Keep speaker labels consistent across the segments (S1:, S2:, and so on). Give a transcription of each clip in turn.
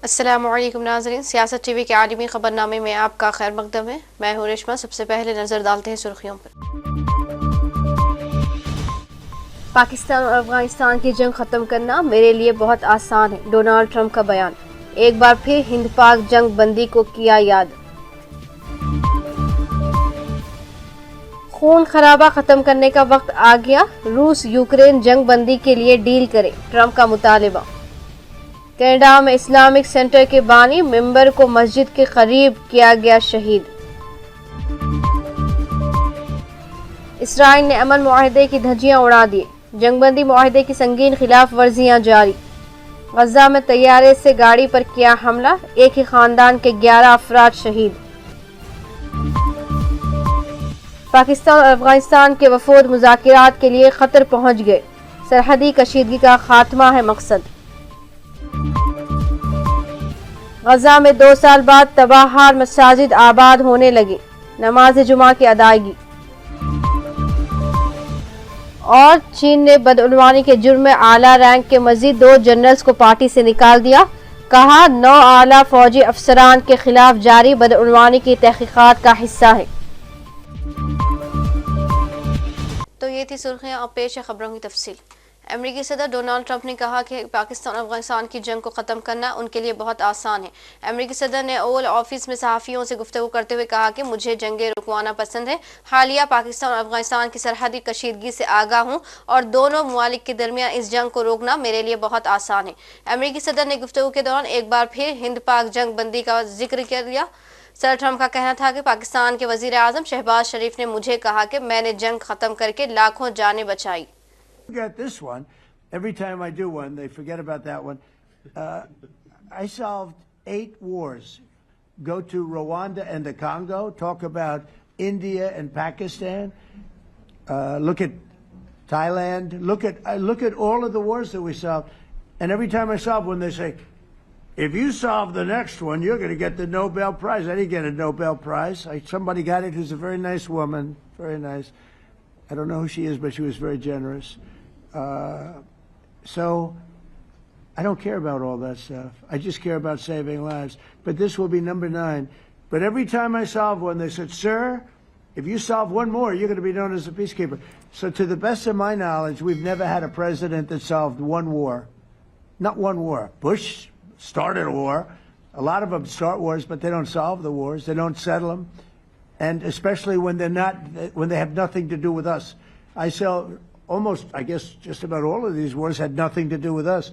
S1: السلام علیکم ناظرین، سیاست ٹی وی کے عالمی خبرنامے میں آپ کا خیر مقدم ہے۔ میں ہوں ریشما۔ سب سے پہلے نظر ڈالتے ہیں سرخیوں پر۔ پاکستان اور افغانستان کی جنگ ختم کرنا میرے لیے بہت آسان ہے، ڈونالڈ ٹرمپ کا بیان۔ ایک بار پھر ہند پاک جنگ بندی کو کیا یاد۔ خون خرابہ ختم کرنے کا وقت آ گیا، روس یوکرین جنگ بندی کے لیے ڈیل کرے، ٹرمپ کا مطالبہ۔ کینیڈا میں اسلامک سینٹر کے بانی ممبر کو مسجد کے قریب کیا گیا شہید۔ اسرائیل نے امن معاہدے کی دھجیاں اڑا دیے، جنگ بندی معاہدے کی سنگین خلاف ورزیاں جاری۔ غزہ میں طیارے سے گاڑی پر کیا حملہ، ایک ہی خاندان کے 11 افراد شہید۔ پاکستان اور افغانستان کے وفود مذاکرات کے لیے قطر پہنچ گئے، سرحدی کشیدگی کا خاتمہ ہے مقصد۔ غزہ میں 2 سال بعد تباہار مساجد آباد ہونے لگے، نماز جمعہ کی ادائیگی۔ اور چین نے بدعنوانی کے جرم میں اعلیٰ رینک کے مزید 2 جنرلز کو پارٹی سے نکال دیا، کہا 9 اعلیٰ فوجی افسران کے خلاف جاری بدعنوانی کی تحقیقات کا حصہ ہے۔ تو یہ تھی سرخیاں، اب پیش ہے خبروں کی تفصیل۔ امریکی صدر ڈونالڈ ٹرمپ نے کہا کہ پاکستان اور افغانستان کی جنگ کو ختم کرنا ان کے لیے بہت آسان ہے۔ امریکی صدر نے اوول آفس میں صحافیوں سے گفتگو کرتے ہوئے کہا کہ مجھے جنگیں رکوانا پسند ہے، حالیہ پاکستان اور افغانستان کی سرحدی کشیدگی سے آگاہ ہوں اور دونوں ممالک کے درمیان اس جنگ کو روکنا میرے لیے بہت آسان ہے۔ امریکی صدر نے گفتگو کے دوران ایک بار پھر ہند پاک جنگ بندی کا ذکر کیا۔ صدر ٹرمپ کا کہنا تھا کہ پاکستان کے وزیر اعظم شہباز شریف نے مجھے کہا کہ میں نے جنگ ختم کر کے لاکھوں جانیں بچائی۔
S2: Forget this one. Every time I do one, they forget about that one. I solved 8 wars. Go to Rwanda and the Congo. Talk about India and Pakistan. Look at Thailand. Look at all of the wars that we solved. And every time I solve one, they say, if you solve the next one, you're going to get the Nobel Prize. I didn't get a Nobel Prize. Somebody got it who's a very nice woman. Very nice. I don't know who she is, but she was very generous. So I don't care about all that stuff. I just care about saving lives. But this will be number 9. But every time I solve one, they said, sir, if you solve one more, you're going to be known as a peacekeeper. So to the best of my knowledge, we've never had a president that solved one war. Not one war. Bush started a war. A lot of them start wars, but they don't solve the wars. They don't settle them. And especially when they have nothing to do with us. I guess just about all of these wars had nothing to do with us.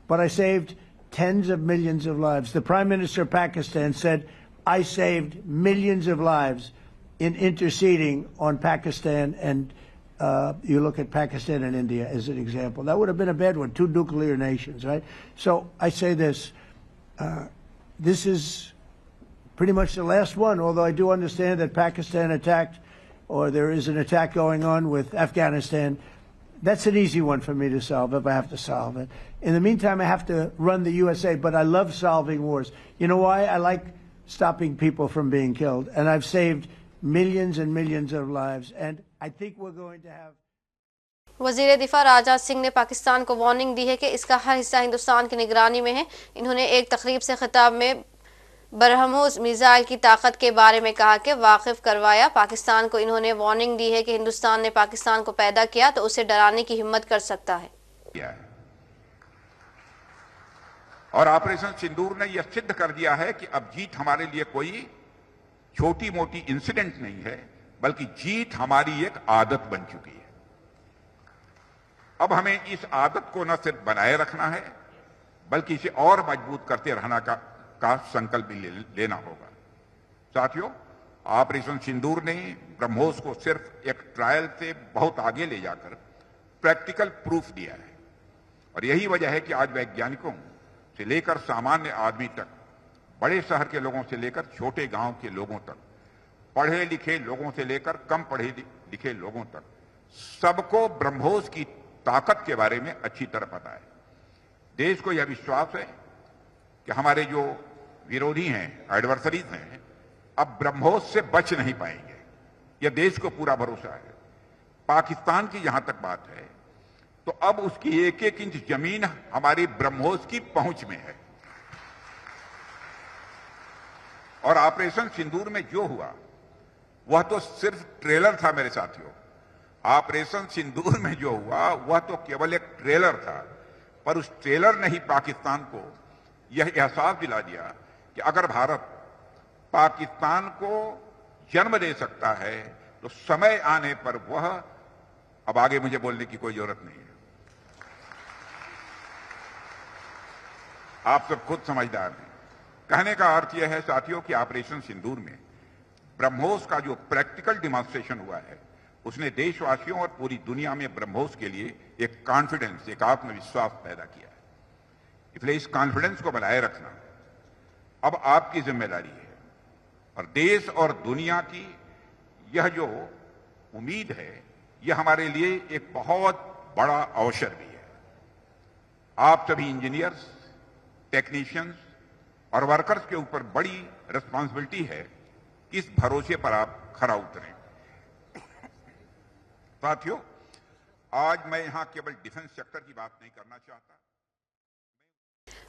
S2: But I saved tens of millions of lives. The Prime Minister of Pakistan said, I saved millions of lives in interceding on Pakistan. And you look at Pakistan and India as an example. That would have been a bad one, 2 nuclear nations, right? So I say this. This is pretty much the last one, although I do understand that Pakistan attacked, or there is an attack going on with Afghanistan. That's an easy one for me to solve if I have to solve it. In the meantime, I have to run the USA, but I love solving wars. You know why? I like stopping people from being killed, and I've saved millions and millions of lives, and I think we're going to have...
S1: وزیر دفاع راجناتھ سنگھ نے پاکستان کو warning دی ہے کہ اس کا ہر حصہ ہندوستان کی نگرانی میں ہے۔ انہوں نے ایک تقریب سے خطاب میں برہموس میزائل کی طاقت کے بارے میں کہا کہ واقف کروایا۔ پاکستان کو انہوں نے وارننگ دی ہے کہ ہندوستان نے پاکستان کو پیدا کیا تو اسے ڈرانے کی ہمت کر سکتا ہے۔
S3: اور آپریشن سندور نے یہ سدھ کر دیا ہے کہ اب جیت ہمارے لیے کوئی چھوٹی موٹی انسیڈنٹ نہیں ہے، بلکہ جیت ہماری ایک عادت بن چکی ہے۔ اب ہمیں اس عادت کو نہ صرف بنائے رکھنا ہے بلکہ اسے اور مضبوط کرتے رہنا کا سنکلپ بھی لینا ہوگا۔ ساتھیوں، آپریشن سندور نے برہموس کو صرف ایک ٹرائل سے بہت آگے لے جا کر پریکٹیکل پروف دیا ہے، اور یہی وجہ ہے کہ آج ویگیانکوں سے لے کر سامانیہ آدمی تک، بڑے شہر کے لوگوں سے لے کر چھوٹے گاؤں کے لوگوں تک، پڑھے لکھے لوگوں سے لے کر کم پڑھے لکھے لوگوں تک، سب کو برہموس کی طاقت کے بارے میں اچھی طرح پتہ ہے۔ دیش کو یہ وشواس ہے کہ ہمارے جو ویرودھی ہیں، ایڈورسریز ہیں، اب برہموس سے بچ نہیں پائیں گے۔ یہ دیش کو پورا بھروسہ ہے۔ پاکستان کی جہاں تک بات ہے تو اب اس کی ایک ایک انچ زمین ہماری برہموس کی پہنچ میں ہے۔ اور آپریشن سندور میں جو ہوا وہ تو صرف ٹریلر تھا میرے ساتھیوں. آپریشن سندور میں جو ہوا وہ تو کیول ایک ٹریلر تھا, پر اس ٹریلر نے ہی پاکستان کو یہ احساس دلا دیا کہ اگر بھارت پاکستان کو جنم دے سکتا ہے تو سمے آنے پر وہ, اب آگے مجھے بولنے کی کوئی ضرورت نہیں ہے, آپ سب خود سمجھدار ہیں. کہنے کا ارتھ یہ ہے ساتھیوں کہ آپریشن سندور میں برہموس کا جو پریکٹیکل ڈیمانسٹریشن ہوا ہے اس نے دیش واسیوں اور پوری دنیا میں برہموس کے لیے ایک کانفیڈنس, ایک آتم وشواس پیدا کیا ہے. اس لیے اس کانفیڈنس کو بنائے رکھنا اب آپ کی ذمہ داری ہے, اور دیش اور دنیا کی یہ جو امید ہے یہ ہمارے لیے ایک بہت بڑا اوسر بھی ہے. آپ سبھی انجینئرز, ٹیکنیشینز اور ورکرز کے اوپر بڑی رسپانسبلٹی ہے کہ اس بھروسے پر آپ کھرا اتریں. ساتھیوں, آج میں یہاں کیول ڈیفنس سیکٹر کی بات نہیں کرنا چاہتا.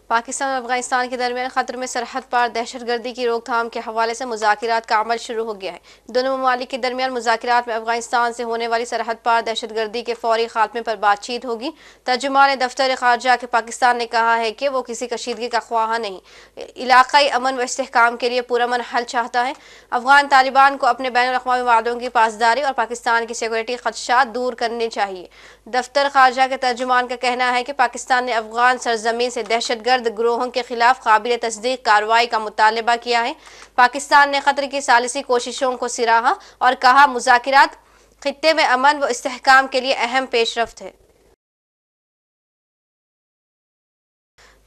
S1: پاکستان اور افغانستان کے درمیان خطر میں سرحد پار دہشت گردی کی روک تھام کے حوالے سے مذاکرات کا عمل شروع ہو گیا ہے. دونوں ممالک کے درمیان مذاکرات میں افغانستان سے ہونے والی سرحد پار دہشت گردی کے فوری خاتمے پر بات چیت ہوگی. ترجمان دفتر خارجہ کے پاکستان نے کہا ہے کہ وہ کسی کشیدگی کا خواہاں نہیں, علاقائی امن و استحکام کے لیے پرامن حل چاہتا ہے. افغان طالبان کو اپنے بین الاقوامی وعدوں کی پاسداری اور پاکستان کی سیکورٹی خدشات دور کرنے چاہیے. دفتر خارجہ کے ترجمان کا کہنا ہے کہ پاکستان نے افغان سرزمین سے دہشت گرد گروہوں کے خلاف قابل تصدیق کارروائی کا مطالبہ کیا ہے. پاکستان نے قطر کی ثالثی کوششوں کو سراہا اور کہا مذاکرات خطے میں امن و استحکام کے لیے اہم پیش رفت ہے.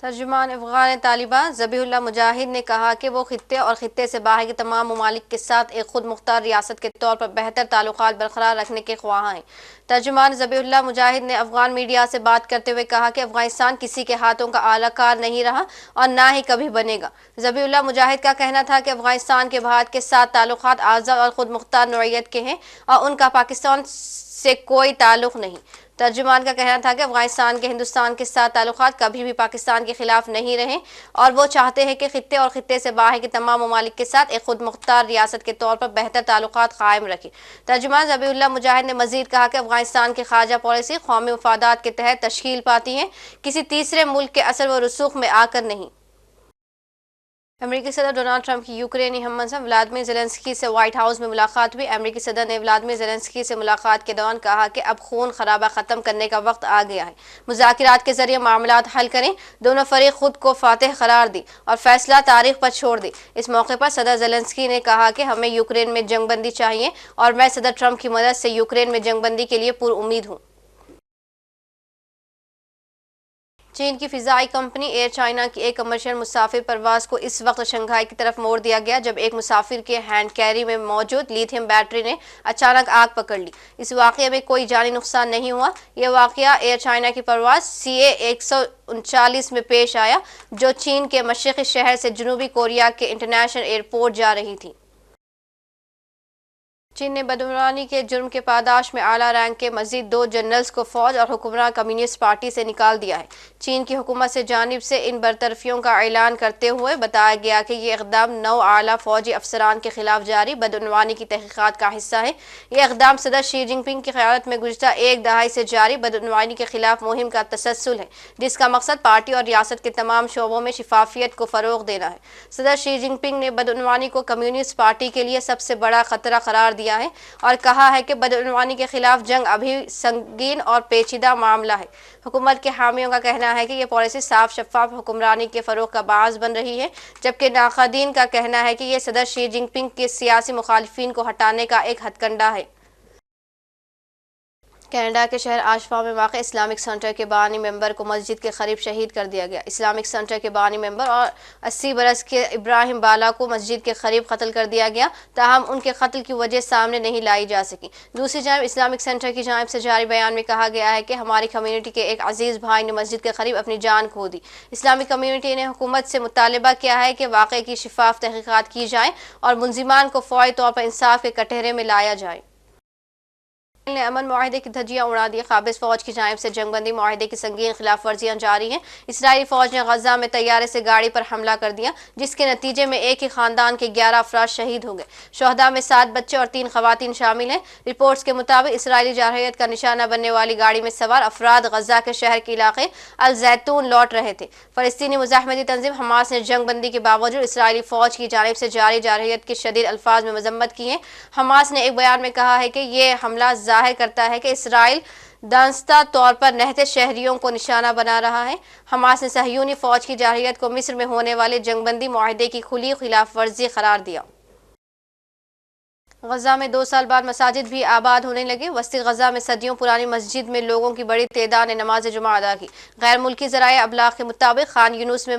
S1: ترجمان افغان طالبان ذبیح اللہ مجاہد نے کہا کہ وہ خطے اور خطے سے باہر کے تمام ممالک کے ساتھ ایک خود مختار ریاست کے طور پر بہتر تعلقات برقرار رکھنے کے خواہاں ہیں. ترجمان ذبیح اللہ مجاہد نے افغان میڈیا سے بات کرتے ہوئے کہا کہ افغانستان کسی کے ہاتھوں کا اعلی کار نہیں رہا اور نہ ہی کبھی بنے گا. ذبیح اللہ مجاہد کا کہنا تھا کہ افغانستان کے بھارت کے ساتھ تعلقات آزاد اور خود مختار نوعیت کے ہیں اور ان کا پاکستان سے کوئی تعلق نہیں. ترجمان کا کہنا تھا کہ افغانستان کے ہندوستان کے ساتھ تعلقات کبھی بھی پاکستان کے خلاف نہیں رہے اور وہ چاہتے ہیں کہ خطے اور خطے سے باہر کے تمام ممالک کے ساتھ ایک خود مختار ریاست کے طور پر بہتر تعلقات قائم رکھیں. ترجمان ذبیح اللہ مجاہد نے مزید کہا کہ افغانستان کی خارجہ پالیسی قومی مفادات کے تحت تشکیل پاتی ہے, کسی تیسرے ملک کے اثر و رسوخ میں آ کر نہیں. امریکی صدر ڈونالڈ ٹرمپ کی یوکرینی ہم منصب ولادیمیر زیلنسکی سے وائٹ ہاؤس میں ملاقات ہوئی. امریکی صدر نے ولادیمیر زیلنسکی سے ملاقات کے دوران کہا کہ اب خون خرابہ ختم کرنے کا وقت آ گیا ہے, مذاکرات کے ذریعے معاملات حل کریں. دونوں فریق خود کو فاتح قرار دی اور فیصلہ تاریخ پر چھوڑ دی. اس موقع پر صدر زیلنسکی نے کہا کہ ہمیں یوکرین میں جنگ بندی چاہیے اور میں صدر ٹرمپ کی مدد سے یوکرین میں جنگ بندی کے لیے پر امید ہوں. چین کی فضائی کمپنی ایئر چائنا کی ایک کمرشل مسافر پرواز کو اس وقت شنگھائی کی طرف موڑ دیا گیا جب ایک مسافر کے ہینڈ کیری میں موجود لیتھیم بیٹری نے اچانک آگ پکڑ لی. اس واقعے میں کوئی جانی نقصان نہیں ہوا. یہ واقعہ ایئر چائنا کی پرواز CA-139 میں پیش آیا جو چین کے مشرقی شہر سے جنوبی کوریا کے انٹرنیشنل ایئرپورٹ جا رہی تھی. چین نے بدعنوانی کے جرم کے پاداش میں اعلیٰ رینک کے مزید 2 جنرلز کو فوج اور حکمراں کمیونسٹ پارٹی سے نکال دیا ہے. چین کی حکومت سے جانب سے ان برطرفیوں کا اعلان کرتے ہوئے بتایا گیا کہ یہ اقدام 9 اعلیٰ فوجی افسران کے خلاف جاری بدعنوانی کی تحقیقات کا حصہ ہے. یہ اقدام صدر شی جن پنگ کی قیادت میں گزشتہ 1 دہائی سے جاری بدعنوانی کے خلاف مہم کا تسلسل ہے جس کا مقصد پارٹی اور ریاست کے تمام شعبوں میں شفافیت کو فروغ دینا ہے. صدر شی جن پنگ نے بدعنوانی کو کمیونسٹ پارٹی کے لیے سب سے بڑا خطرہ قرار دیا ہے اور کہا ہے کہ بدعنوانی کے خلاف جنگ ابھی سنگین اور پیچیدہ معاملہ ہے. حکومت کے حامیوں کا کہنا ہے کہ یہ پالیسی صاف شفاف حکمرانی کے فروغ کا باعث بن رہی ہے جبکہ ناقدین کا کہنا ہے کہ یہ صدر شی جن پنگ کے سیاسی مخالفین کو ہٹانے کا ایک ہتھ کنڈا ہے. کینیڈا کے شہر آشفا میں واقع اسلامک سینٹر کے بانی ممبر کو مسجد کے قریب شہید کر دیا گیا. اسلامک سینٹر کے بانی ممبر اور 80 برس کے ابراہیم بالا کو مسجد کے قریب قتل کر دیا گیا, تاہم ان کے قتل کی وجہ سامنے نہیں لائی جا سکی. دوسری جانب اسلامک سینٹر کی جانب سے جاری بیان میں کہا گیا ہے کہ ہماری کمیونٹی کے ایک عزیز بھائی نے مسجد کے قریب اپنی جان کھو دی. اسلامی کمیونٹی نے حکومت سے مطالبہ کیا ہے کہ واقعے کی شفاف تحقیقات کی جائیں اور ملزمان کو فوری طور پر انصاف کے کٹہرے میں لایا جائے. نے امن معاہدے کی دھجیاں اڑا دی. قابض فوج کی جانب سے جنگ بندی معاہدے کی سنگین خلاف ورزیاں جاری ہیں. اسرائیلی فوج نے غزہ میں طیارے سے گاڑی پر حملہ کر دیا جس کے نتیجے میں ایک ہی خاندان کے 11 افراد شہید ہو گئے. شہداء میں 7 بچے اور 3 خواتین شامل ہیں. رپورٹس کے مطابق اسرائیلی جارحیت کا نشانہ بننے والی گاڑی میں سوار افراد غزہ کے شہر کے علاقے الزیتون لوٹ رہے تھے. فلسطینی مزاحمتی تنظیم حماس نے جنگ بندی کے باوجود اسرائیلی فوج کی جانب سے جاری جارحیت کی شدید الفاظ میں مذمت کی ہے. حماس نے ایک بیان میں کہا ہے کہ یہ حملہ ظاہر کرتا ہے کہ اسرائیل دانستہ طور پر نہتے شہریوں کو نشانہ بنا رہا ہے. حماس نے صہیونی فوج کی جارحیت کو مصر میں ہونے والے جنگ بندی معاہدے کی کھلی خلاف ورزی قرار دیا. غزہ میں 2 سال بعد مساجد بھی آباد ہونے لگے. وسطی غزہ میں صدیوں پرانی مسجد میں لوگوں کی بڑی تعداد نے نماز جمعہ ادا کی. غیر ملکی ذرائع ابلاغ کے مطابق خان یونس میں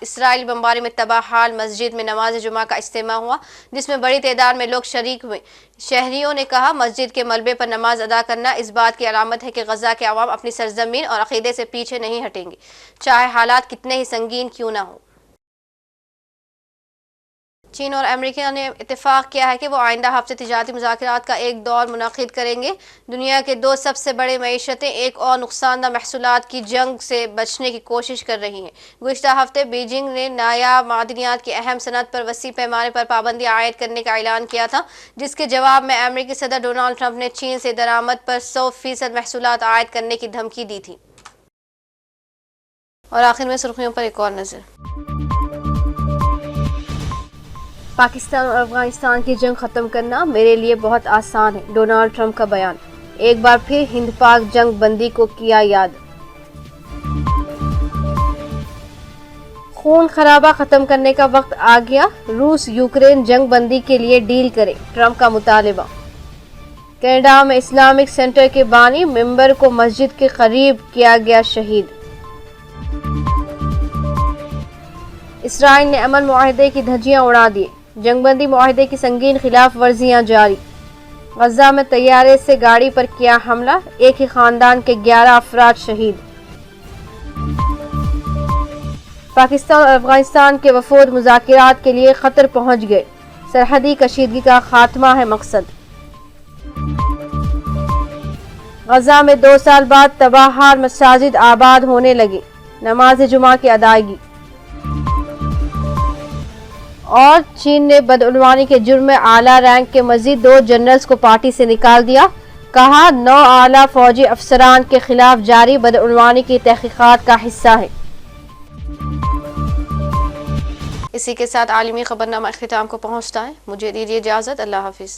S1: اسرائیلی بمباری میں تباہ حال مسجد میں نماز جمعہ کا اجتماع ہوا جس میں بڑی تعداد میں لوگ شریک ہوئے. شہریوں نے کہا مسجد کے ملبے پر نماز ادا کرنا اس بات کی علامت ہے کہ غزہ کے عوام اپنی سرزمین اور عقیدے سے پیچھے نہیں ہٹیں گے چاہے حالات کتنے ہی سنگین کیوں نہ ہوں. چین اور امریکہ نے اتفاق کیا ہے کہ وہ آئندہ ہفتے تجارتی مذاکرات کا ایک دور منعقد کریں گے. دنیا کے 2 سب سے بڑے معیشتیں ایک اور نقصان دہ محصولات کی جنگ سے بچنے کی کوشش کر رہی ہیں. گزشتہ ہفتے بیجنگ نے نایاب معدنیات کی اہم صنعت پر وسیع پیمانے پر پابندی عائد کرنے کا اعلان کیا تھا جس کے جواب میں امریکی صدر ڈونلڈ ٹرمپ نے چین سے درآمد پر 100% محصولات عائد کرنے کی دھمکی دی تھی. اور آخر میں سرخیوں پر ایک اور نظر. پاکستان اور افغانستان کی جنگ ختم کرنا میرے لیے بہت آسان ہے. ڈونلڈ ٹرمپ کا بیان. ایک بار پھر ہند پاک جنگ بندی کو کیا یاد. خون خرابہ ختم کرنے کا وقت آ گیا. روس یوکرین جنگ بندی کے لیے ڈیل کرے. ٹرمپ کا مطالبہ. کینیڈا میں اسلامک سینٹر کے بانی ممبر کو مسجد کے قریب کیا گیا شہید. اسرائیل نے امن معاہدے کی دھجیاں اڑا دی. جنگ بندی معاہدے کی سنگین خلاف ورزیاں جاری. غزہ میں طیارے سے گاڑی پر کیا حملہ. ایک ہی خاندان کے 11 افراد شہید. پاکستان اور افغانستان کے وفود مذاکرات کے لیے قطر پہنچ گئے. سرحدی کشیدگی کا خاتمہ ہے مقصد. غزہ میں 2 سال بعد تباہ حال مساجد آباد ہونے لگے. نماز جمعہ کی ادائیگی. اور چین نے بدعنوانی کے جرم میں اعلیٰ رینک کے مزید 2 جنرلز کو پارٹی سے نکال دیا. کہا 9 اعلیٰ فوجی افسران کے خلاف جاری بدعنوانی کی تحقیقات کا حصہ ہے. اسی کے ساتھ عالمی خبرنامہ اختتام کو پہنچتا ہے. مجھے دیجیے اجازت. اللہ حافظ.